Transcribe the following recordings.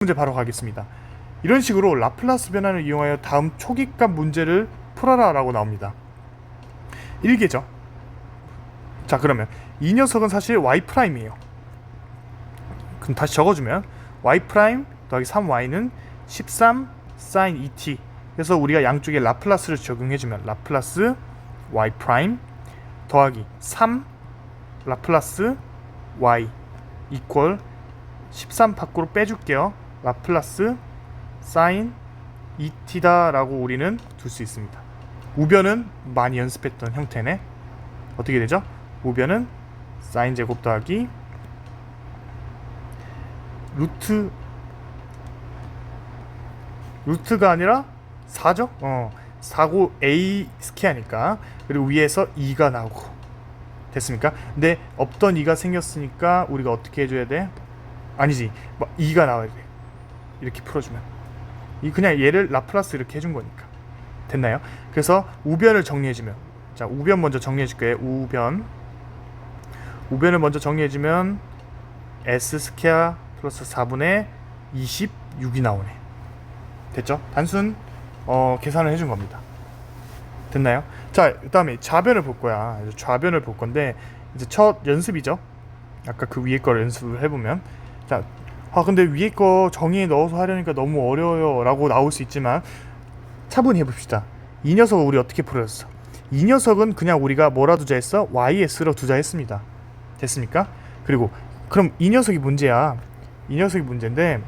문제 바로 가겠습니다. 이런 식으로 라플라스 변환을 이용하여 다음 초기값 문제를 풀어라 라고 나옵니다. 1개죠. 자, 그러면 이 녀석은 사실 y'이에요. 그럼 다시 적어주면 y' 더하기 3y는 13 sin 2t. 그래서 우리가 양쪽에 라플라스를 적용해주면 라플라스 y' 더하기 3 라플라스 y 이퀄 13 밖으로 빼줄게요. 라플라스 sin 2t다 라고 우리는 둘 수 있습니다. 우변은 많이 연습했던 형태네. 어떻게 되죠? 우변은 sin 제곱 더하기 루트가 아니라 4죠? 4고 a 스퀘어니까. 그리고 위에서 2가 나오고. 됐습니까? 근데 없던 2가 생겼으니까 우리가 어떻게 해줘야 돼? 아니지, 2가 나와야 돼. 이렇게 풀어주면 그냥 얘를 라플라스 이렇게 해준 거니까. 됐나요? 그래서 우변을 정리해주면, 자, 우변 먼저 정리해줄 거예요. 우변을 먼저 정리해주면 s 스퀘어 플러스 4분의 26이 나오네. 됐죠? 단순 계산을 해준 겁니다. 됐나요? 자, 그 다음에 좌변을 볼 거야. 좌변을 볼 건데 이제 첫 연습이죠. 아까 그 위에 거를 연습을 해보면, 자, 근데 위에 거 정의에 넣어서 하려니까 너무 어려워요 라고 나올 수 있지만 차분히 해봅시다. 이 녀석을 우리 어떻게 풀었어? 이 녀석은 그냥 우리가 뭐라 두자 했어? YS로 두자 했습니다. 됐습니까? 그리고 그럼 이 녀석이 문제야. 이 녀석이 문제인데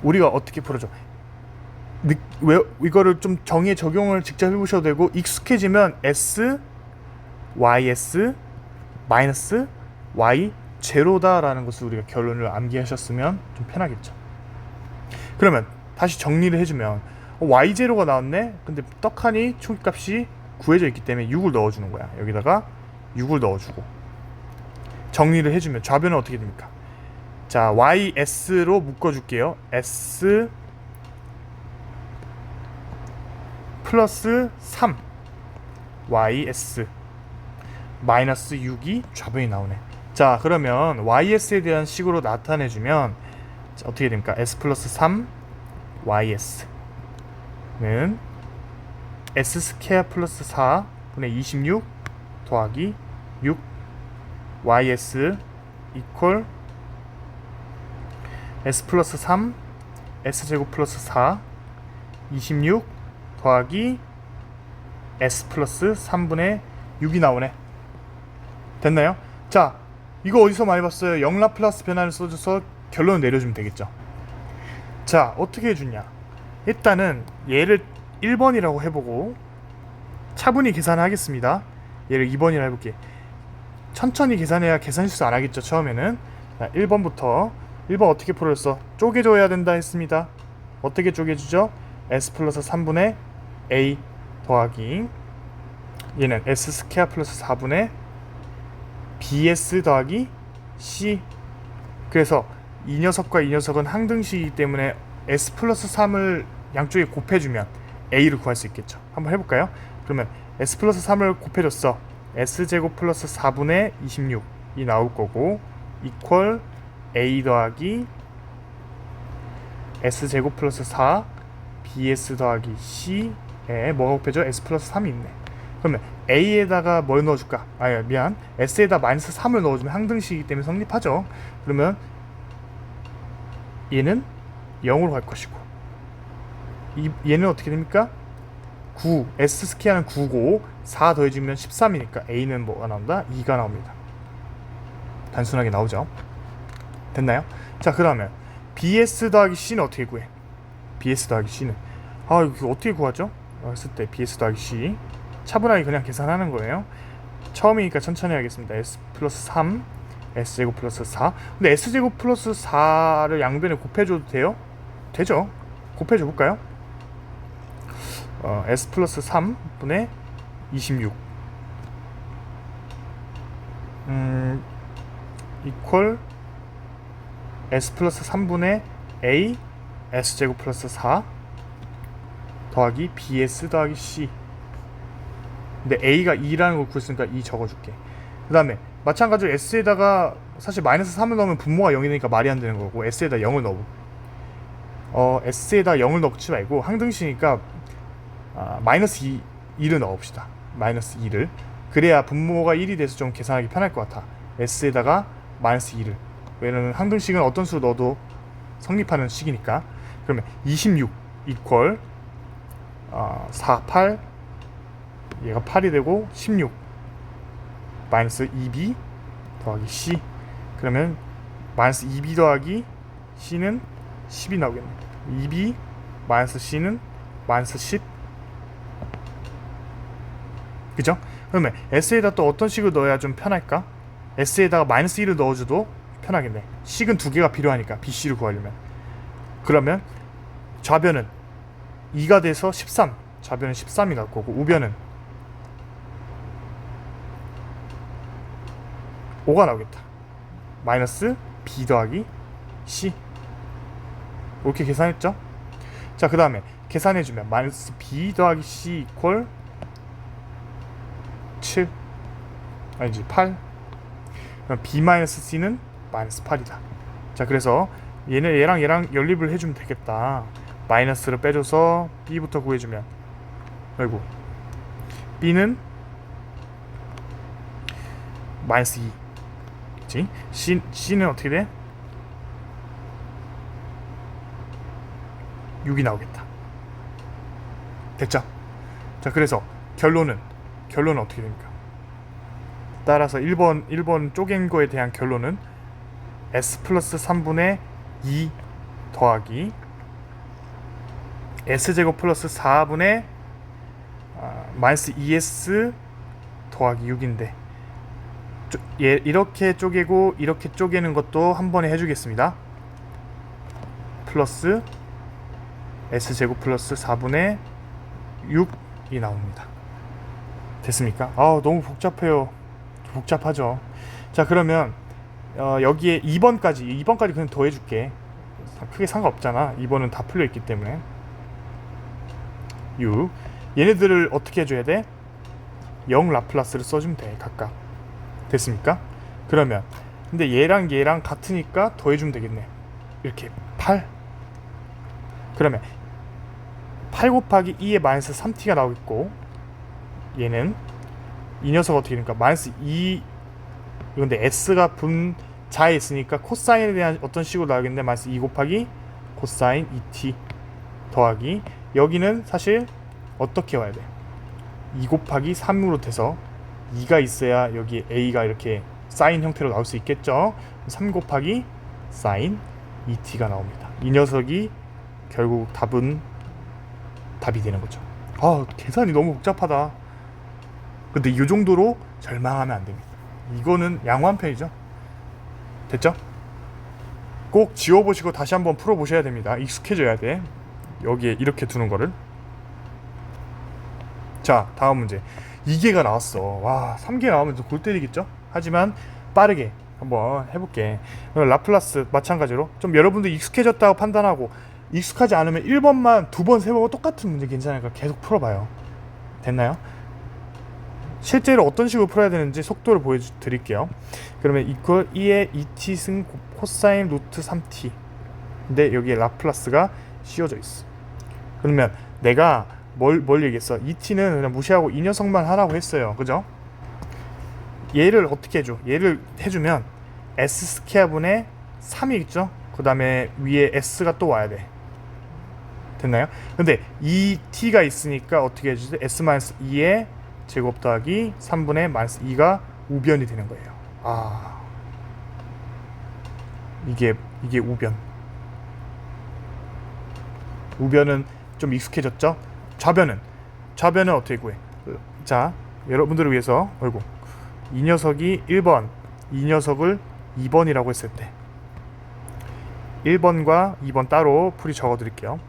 우리가 어떻게 풀어줘? 왜 이거를 좀 정의에 적용을 직접 해보셔도 되고, 익숙해지면 S, YS, 마이너스 Y 제로다라는 것을 우리가 결론을 암기하셨으면 좀 편하겠죠. 그러면 다시 정리를 해주면 y0가 나왔네. 근데 떡하니 초기값이 구해져 있기 때문에 6을 넣어주는 거야. 여기다가 6을 넣어주고 정리를 해주면 좌변은 어떻게 됩니까? 자, ys로 묶어줄게요. s 플러스 3 ys 마이너스 6이 좌변이 나오네. 자, 그러면 ys에 대한 식으로 나타내주면 어떻게 됩니까? s 플러스 3 ys는 s 스퀘어 플러스 4분의 26 더하기 6 ys 이퀄 s 플러스 3 s 제곱 플러스 4 26 더하기 s 플러스 3분의 6이 나오네. 됐나요? 자, 이거 어디서 많이 봤어요? 영라플라스 변환을 써줘서 결론을 내려주면 되겠죠. 자, 어떻게 해주냐? 일단은 얘를 1번이라고 해보고 차분히 계산하겠습니다. 얘를 2번이라 해볼게. 천천히 계산해야 계산실수 안 하겠죠, 처음에는. 자, 1번부터 1번 어떻게 풀었어? 쪼개줘야 된다 했습니다. 어떻게 쪼개주죠? s 플러스 3분의 a 더하기 얘는 s 스퀘어 플러스 4분의 bs 더하기 c. 그래서 이 녀석과 이 녀석은 항등식이기 때문에 s 플러스 3을 양쪽에 곱해주면 a를 구할 수 있겠죠. 한번 해볼까요? 그러면 s 플러스 3을 곱해줬어. s 제곱 플러스 4분의 26이 나올 거고 이퀄 a 더하기 s 제곱 플러스 4 bs 더하기 c에 뭐가 곱해져? s 플러스 3이 있네. 그러면 a에다가 뭘 넣어줄까? s에다 마이너스 3을 넣어주면 항등식이기 때문에 성립하죠. 그러면 얘는 0으로 갈 것이고 얘는 어떻게 됩니까? 9, s 스퀘어는 9고 4 더해주면 13이니까 a는 뭐가 나온다? 2가 나옵니다. 단순하게 나오죠. 됐나요? 자, 그러면 bs 더하기 c는 어떻게 구해? bs 더하기 c는 이거 어떻게 구하죠? 했을 때 bs 더하기 c 차분하게 그냥 계산하는 거예요. 처음이니까 천천히 하겠습니다. s 플러스 3 s제곱 플러스 4. 근데 s제곱 플러스 4를 양변에 곱해줘도 돼요? 되죠? 곱해줘 볼까요? s 플러스 3분의 26 이퀄 s 플러스 3분의 a s제곱 플러스 4 더하기 bs 더하기 c. 근데 a가 2라는 걸 구했으니까 2 적어줄게. 그 다음에 마찬가지로 s에다가 사실 마이너스 3을 넣으면 분모가 0이 되니까 말이 안 되는 거고 s에다 0을 넣어. s에다 0을 넣지 말고 항등식이니까 마이너스 2를 넣읍시다. 마이너스 2를. 그래야 분모가 1이 돼서 좀 계산하기 편할 것 같아. s에다가 마이너스 2를. 왜냐면 항등식은 어떤 수로 넣어도 성립하는 식이니까. 그러면 26 이퀄 4, 8 얘가 8이 되고 16 마이너스 2b 더하기 c. 그러면 마이너스 2b 더하기 c는 10이 나오겠네. 2b 마이너스 c는 마이너스 10. 그죠? 그러면 s에다 또 어떤 식을 넣어야 좀 편할까? s에다가 마이너스 1을 넣어줘도 편하겠네. 식은 두 개가 필요하니까 bc를 구하려면. 그러면 좌변은 2가 돼서 13. 좌변은 13이 나올 거고 우변은 5가 나오겠다. 마이너스 b 더하기 c. 이렇게 계산했죠? 자, 그 다음에 계산해주면 마이너스 b 더하기 c 이퀄 7 아니지 8. 그럼 b 마이너스 c는 마이너스 8이다. 자, 그래서 얘랑 연립을 해주면 되겠다. 마이너스를 빼줘서 b부터 구해주면 아이고 b는 마이너스 2 그치? c는 어떻게 돼? 6이 나오겠다. 됐죠? 자, 그래서 결론은 어떻게 됩니까? 따라서 1번 쪼갠 거에 대한 결론은 s 플러스 3분의 2 더하기 s제곱 플러스 4분의 마이너스 2s 더하기 6인데 이렇게 쪼개고 이렇게 쪼개는 것도 한 번에 해주겠습니다. 플러스 s제곱 플러스 4분의 6이 나옵니다. 됐습니까? 너무 복잡해요. 복잡하죠. 자, 그러면 여기에 2번까지 그냥 더해줄게. 크게 상관없잖아. 2번은 다 풀려있기 때문에. 얘네들을 어떻게 해줘야 돼? 0 라플라스를 써주면 돼. 각각. 됐습니까? 그러면 근데 얘랑 같으니까 더해주면 되겠네. 이렇게 8. 그러면 8 곱하기 2에 마이너스 3t가 나오겠고 얘는 이 녀석 어떻게 되니까 마이너스 2. 이건데 s가 분자에 있으니까 코사인에 대한 어떤 식으로 나오겠는데 마이너스 2 곱하기 코사인 2t 더하기 여기는 사실 어떻게 와야 돼? 2 곱하기 3으로 돼서 2가 있어야 여기 a가 이렇게 사인 형태로 나올 수 있겠죠. 3 곱하기 사인 2t가 나옵니다. 이 녀석이 결국 답이 되는 거죠. 계산이 너무 복잡하다. 근데 이 정도로 절망하면 안 됩니다. 이거는 양호한 편이죠. 됐죠? 꼭 지워보시고 다시 한번 풀어보셔야 됩니다. 익숙해져야 돼. 여기에 이렇게 두는 거를. 자, 다음 문제. 2개가 나왔어. 와, 3개 나오면 좀 골 때리겠죠? 하지만 빠르게 한번 해볼게. 라플라스 마찬가지로 좀 여러분들 익숙해졌다고 판단하고 익숙하지 않으면 1번만 2번, 3번 똑같은 문제 괜찮으니까 계속 풀어봐요. 됐나요? 실제로 어떤 식으로 풀어야 되는지 속도를 보여드릴게요. 그러면 이퀄 2의 2t 승 코사인 루트 3t. 근데 여기에 라플라스가 씌워져 있어. 그러면 내가 뭘 얘기했어? 2t는 그냥 무시하고 이 녀석만 하라고 했어요. 그죠? 얘를 어떻게 해줘? 얘를 해주면 s 스퀘어분의 3이 있죠? 그 다음에 위에 s가 또 와야 돼. 됐나요? 근데 이 t가 있으니까 어떻게 해주지? s-2의 제곱 더하기 3분의 마이너스 2가 우변이 되는 거예요. 이게 우변. 우변은 좀 익숙해졌죠? 좌변은 어떻게 구해? 자, 여러분들을 위해서 이 녀석이 1번, 이 녀석을 2번이라고 했을 때 1번과 2번 따로 풀이 적어드릴게요.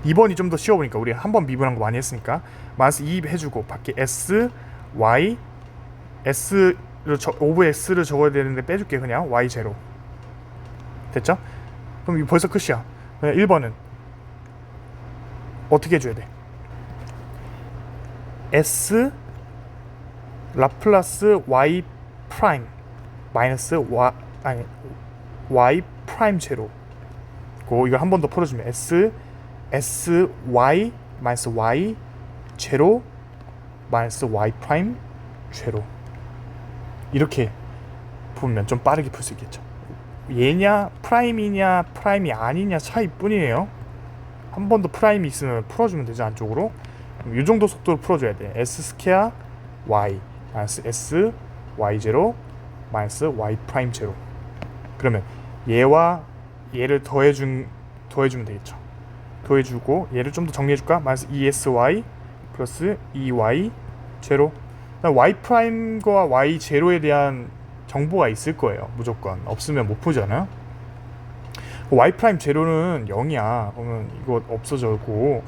2번이 좀 더 쉬워 보니까 우리 한번 미분한 거 많이 했으니까 마이너스 2 해주고 밖에 s, y, 오브 x를 적어야 되는데 빼줄게. 그냥 y 제로. 됐죠? 그럼 이거 벌써 끝이야. 1번은 어떻게 해줘야 돼? s 라플라스 y 프라임 마이너스 y y 프라임 제로. 이거 한 번 더 풀어주면 y 마이너스 y 제로 마이너스 y 프라임 제로. 이렇게 보면 좀 빠르게 풀 수 있겠죠. 얘냐 프라임이냐 프라임이 아니냐 차이뿐이에요. 한 번 더 프라임이 있으면 풀어주면 되죠. 안쪽으로 이 정도 속도로 풀어줘야 돼. s 스퀘어 y 마이너스 s y 제로 마이너스 y 프라임 제로. 그러면 얘와 얘를 더해주면 되겠죠. 더해주고 얘를 좀 더 정리해줄까? 마이너스 ESY 플러스 EY 제로. Y 프라임과 Y 제로에 대한 정보가 있을 거예요. 무조건. 없으면 못 풀잖아요. Y 프라임 제로는 0이야. 그러면 이거 없어지고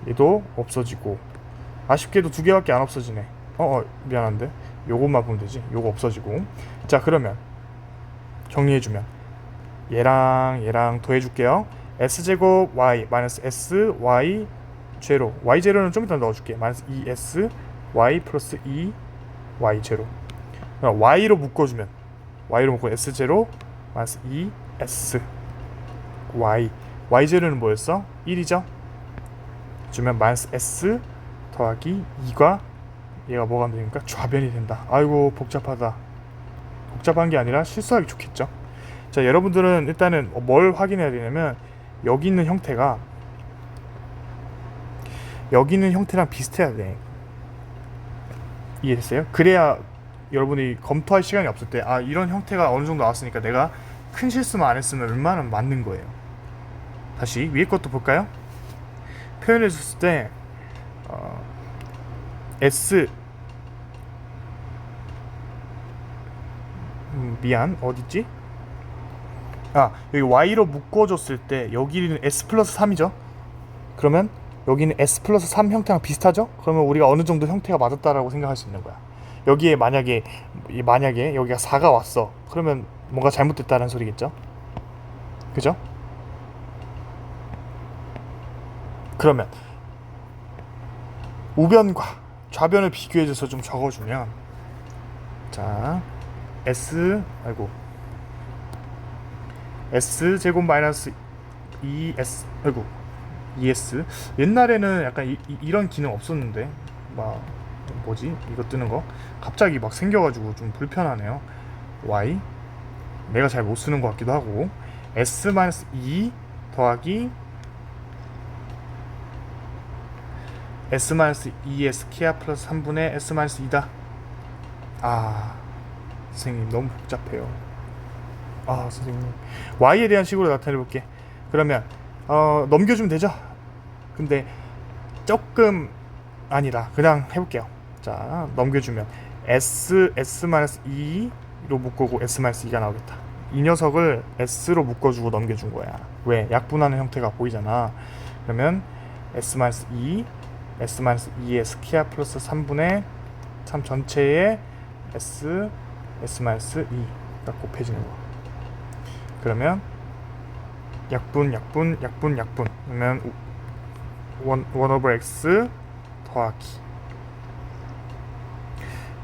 얘도 없어지고, 아쉽게도 두 개밖에 안 없어지네. 미안한데 요것만 보면 되지. 요거 없어지고. 자, 그러면 정리해주면 얘랑 더해줄게요. s제곱 y 마이너스 s y 제로. y 제로는 좀 이따 넣어줄게. 마이너스 2s y 플러스 2 y 제로. y로 묶어주면 s 제로 마이너스 2s y 제로는 뭐였어? 1이죠? 주면 마이너스 s 더하기 2가 얘가 뭐가 되니까 좌변이 된다. 아이고 복잡하다. 복잡한 게 아니라 실수하기 좋겠죠. 자, 여러분들은 일단은 뭘 확인해야 되냐면 여기 있는 형태랑 비슷해야 돼. 이해됐어요? 그래야 여러분이 검토할 시간이 없을 때 이런 형태가 어느 정도 나왔으니까 내가 큰 실수만 안 했으면 웬만하면 맞는 거예요. 다시 위에 것도 볼까요? 표현해 줬을 때 S 미안 어딨지? 여기 Y로 묶어줬을 때 여기는 S 플러스 3이죠. 그러면 여기는 S 플러스 3 형태랑 비슷하죠? 그러면 우리가 어느 정도 형태가 맞았다라고 생각할 수 있는 거야. 여기에 만약에 여기가 4가 왔어. 그러면 뭔가 잘못됐다는 소리겠죠? 그죠? 그러면 우변과 좌변을 비교해줘서 좀 적어주면, 자 S 제곱 마이너스 2S ES. 옛날에는 약간 이런 기능 없었는데 뭐지? 이거 뜨는 거 갑자기 막 생겨가지고 좀 불편하네요. Y 내가 잘 못 쓰는 것 같기도 하고. S 마이너스 2 더하기 S 마이너스 2S 키아 플러스 3분의 S 마이너스 2다. 선생님 너무 복잡해요. 선생님 Y에 대한 식으로 나타내 볼게. 그러면 넘겨주면 되죠. 근데 조금 아니다. 그냥 해볼게요. 자, 넘겨주면 S-2로 묶고 S-2가 나오겠다. 이 녀석을 S로 묶어주고 넘겨준 거야. 왜? 약분하는 형태가 보이잖아. 그러면 S-2 S-2의 키아 플러스 3분의 3 전체에 S-2가 곱해지는 거. 그러면 약분 그러면 1 over x 더하기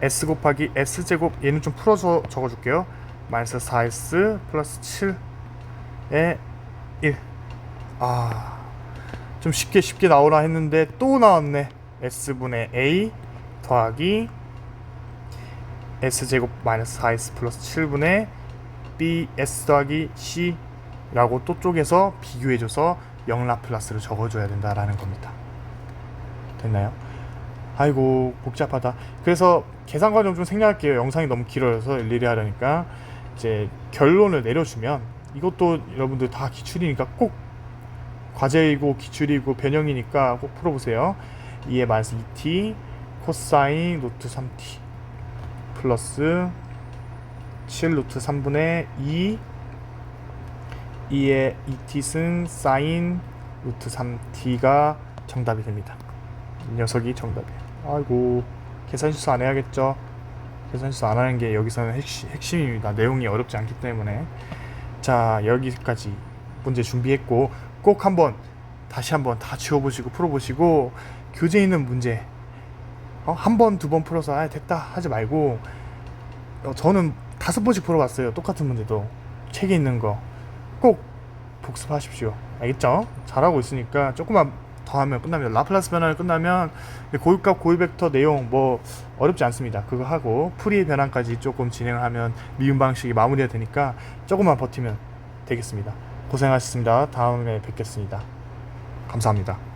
s 곱하기 s제곱, 얘는 좀 풀어서 적어줄게요. 마이너스 4s 플러스 7에 1. 좀 쉽게 나오라 했는데 또 나왔네. s분의 a 더하기 s제곱 마이너스 4s 플러스 7분의 bs 더하기 c 라고 또 쪼개서 비교해줘서 0 라플라스를 적어줘야 된다라는 겁니다. 됐나요? 아이고 복잡하다. 그래서 계산 과정 좀 생략할게요. 영상이 너무 길어서 일일이 하려니까. 이제 결론을 내려주면, 이것도 여러분들 다 기출이니까 꼭, 과제이고 기출이고 변형이니까 꼭 풀어보세요. 2의 마이너스 2t 코사인 루트 3t 플러스 7 루트 3분의 2의 2t승 사인 루트 3t가 정답이 됩니다. 이 녀석이 정답이에요. 아이고 계산 실수 안 해야겠죠. 계산 실수 안 하는 게 여기서는 핵심입니다. 내용이 어렵지 않기 때문에. 자, 여기까지 문제 준비했고, 꼭 다시 한번 다 지워보시고 풀어보시고, 교재 있는 문제 한 번, 두 번 풀어서 됐다 하지 말고, 저는 5번씩 풀어봤어요. 똑같은 문제도 책에 있는 거 꼭 복습하십시오. 알겠죠? 잘하고 있으니까 조금만 더 하면 끝납니다. 라플라스 변환을 끝나면 고유값 고유벡터 내용 뭐 어렵지 않습니다. 그거 하고 풀이의 변환까지 조금 진행을 하면 미분 방식이 마무리가 되니까 조금만 버티면 되겠습니다. 고생하셨습니다. 다음에 뵙겠습니다. 감사합니다.